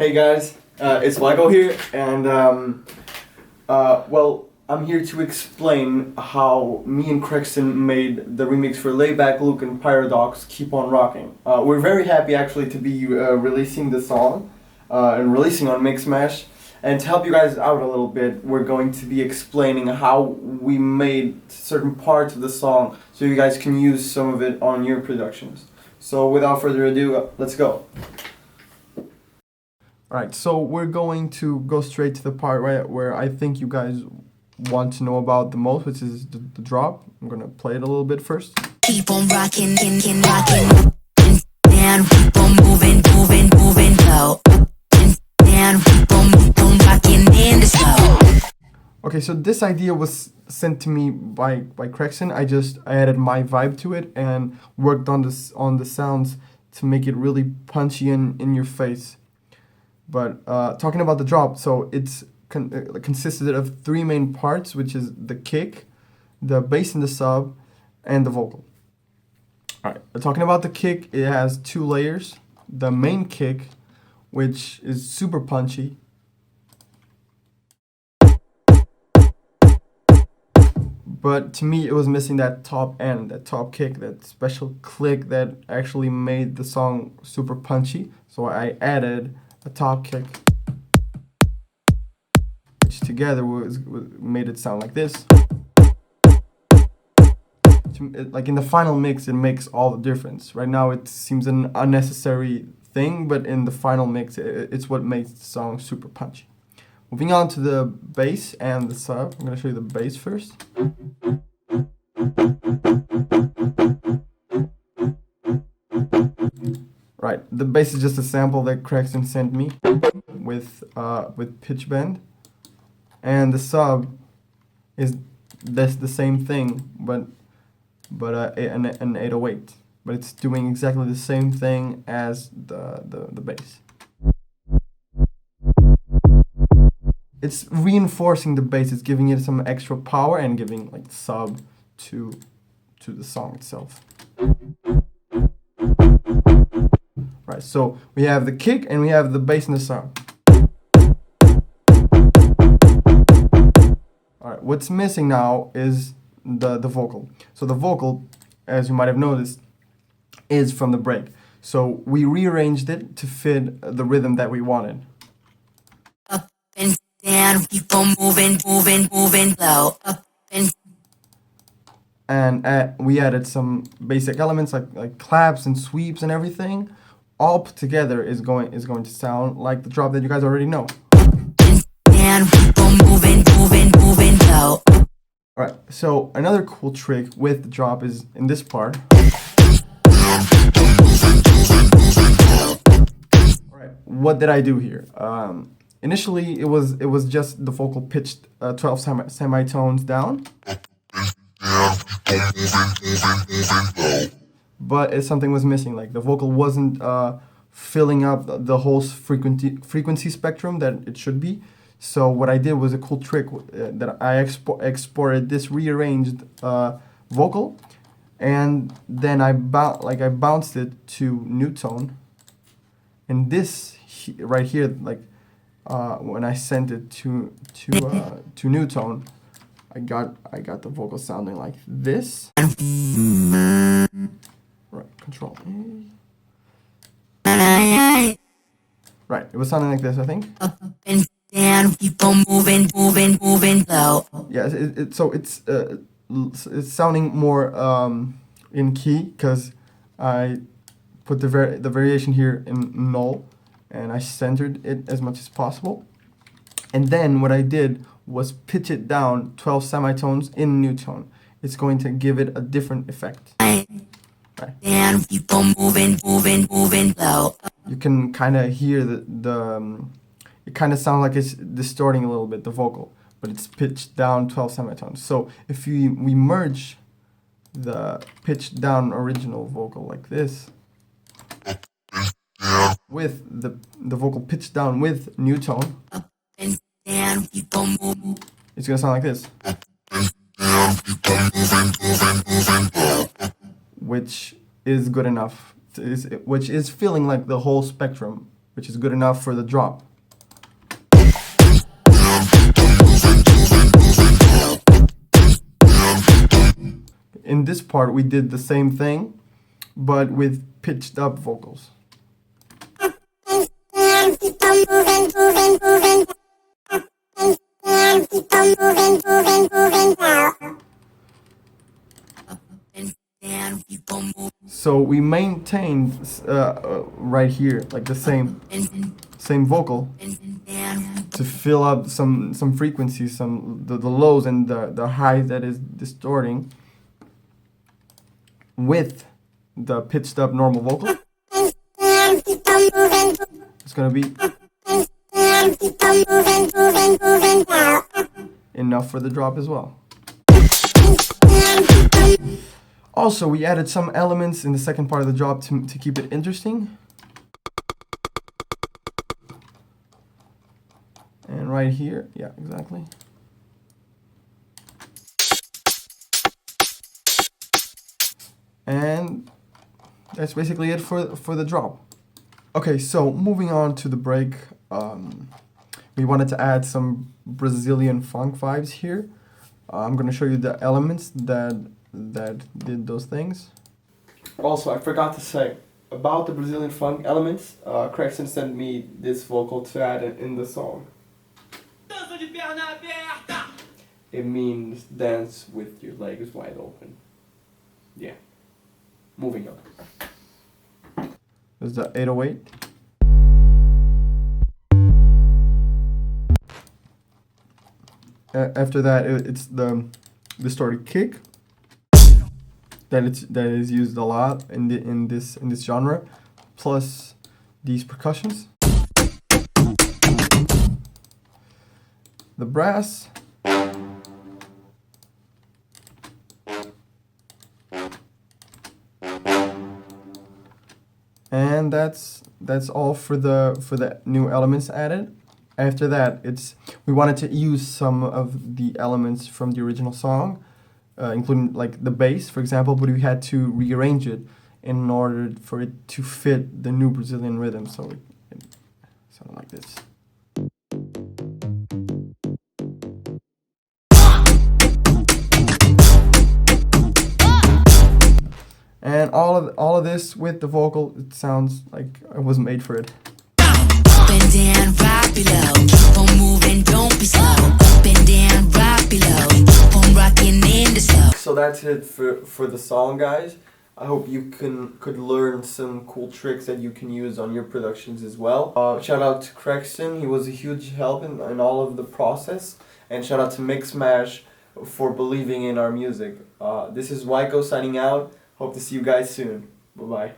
Hey guys, it's WYKO here, and well, I'm here to explain how me and Krexxton made the remix for Laidback Luke and Pyrodox Keep On Rockin. We're very happy actually to be releasing the song and releasing on Mixmash. And to help you guys out a little bit, we're going to be explaining how we made certain parts of the song so you guys can use some of it on your productions. So without further ado, let's go. Alright, so we're going to go straight to the part where I think you guys want to know about the most, which is the drop. I'm gonna play it a little bit first. Keep on rocking, rocking, and keep on moving, low. And keep on rocking in the slow. Okay, so this idea was sent to me by Krexxton. I added my vibe to it and worked on the sounds to make it really punchy and in your face. But talking about the drop, so it's consisted of three main parts, which is the kick, the bass in the sub, and the vocal. Alright, talking about the kick, it has two layers. The main kick, which is super punchy. But to me, it was missing that top end, that top kick, that special click that actually made the song super punchy. So I added a top kick, which together made it sound like this. Like in the final mix, it makes all the difference. Right now, it seems an unnecessary thing, but in the final mix, it's what makes the song super punchy. Moving on to the bass and the sub, I'm going to show you the bass first. Right, the bass is just a sample that Krexxton sent me with pitch bend, and the sub is the same thing, but an 808, but it's doing exactly the same thing as the bass. It's reinforcing the bass, it's giving it some extra power and giving like sub to the song itself. Right, so we have the kick and we have the bass and the sub. Alright, what's missing now is the vocal. So the vocal, as you might have noticed, is from the break. So we rearranged it to fit the rhythm that we wanted. Up and down, keep on moving, low. Up and we added some basic elements like claps and sweeps and everything. All put together is going to sound like the drop that you guys already know. And keep on moving, low. Alright, so another cool trick with the drop is in this part. Alright, what did I do here? Initially, it was just the vocal pitched 12 semitones down. But something was missing, like the vocal wasn't filling up the whole frequency spectrum that it should be. So what I did was a cool trick that I exported this rearranged vocal, and then I bounced it to new tone, and this right here, like when I sent it to new tone, I got the vocal sounding like this. Right, Control A. Right, it was sounding like this, I think. Up and down, keep on moving, low. Yeah, so it's sounding more in key because I put the variation here in null, and I centered it as much as possible. And then what I did was pitch it down 12 semitones in new tone. It's going to give it a different effect. Right. And keep on moving, low. You can kind of hear it kind of sounds like it's distorting a little bit, the vocal, but it's pitched down 12 semitones. So if we merge the pitched down original vocal like this with the vocal pitched down with new tone, Up and down, keep on moving. it's gonna sound like this. Which is good enough, which is feeling like the whole spectrum which is good enough for the drop. In this part, we did the same thing, but with pitched up vocals. So we maintained right here, like the same vocal, to fill up some frequencies, the lows and the highs that is distorting, with the pitched up normal vocal. It's gonna be enough for the drop as well. Also, we added some elements in the second part of the drop to keep it interesting. And right here, yeah, exactly. And that's basically it for the drop. Okay, so moving on to the break, we wanted to add some Brazilian funk vibes here. I'm gonna show you the elements that did those things. Also, I forgot to say about the Brazilian funk elements. Krexxton sent me this vocal to add in the song. It means dance with your legs wide open. Yeah. Moving on. There's the 808. After that, it's the distorted kick that is used a lot in this genre, plus these percussions. The brass. And that's all for the new elements added. After that, we wanted to use some of the elements from the original song, including like the bass, for example, but we had to rearrange it in order for it to fit the new Brazilian rhythm. So it sounded like this. And all of this with the vocal, it sounds like I was made for it. Up and down, right below. Keep on moving, don't be slow. Up and down, right below. Keep on rocking in the slow. So that's it for the song, guys. I hope you could learn some cool tricks that you can use on your productions as well. Shout out to Krexxton, he was a huge help in all of the process. And shout out to Mixmash for believing in our music. This is WYKO signing out. Hope to see you guys soon. Bye-bye.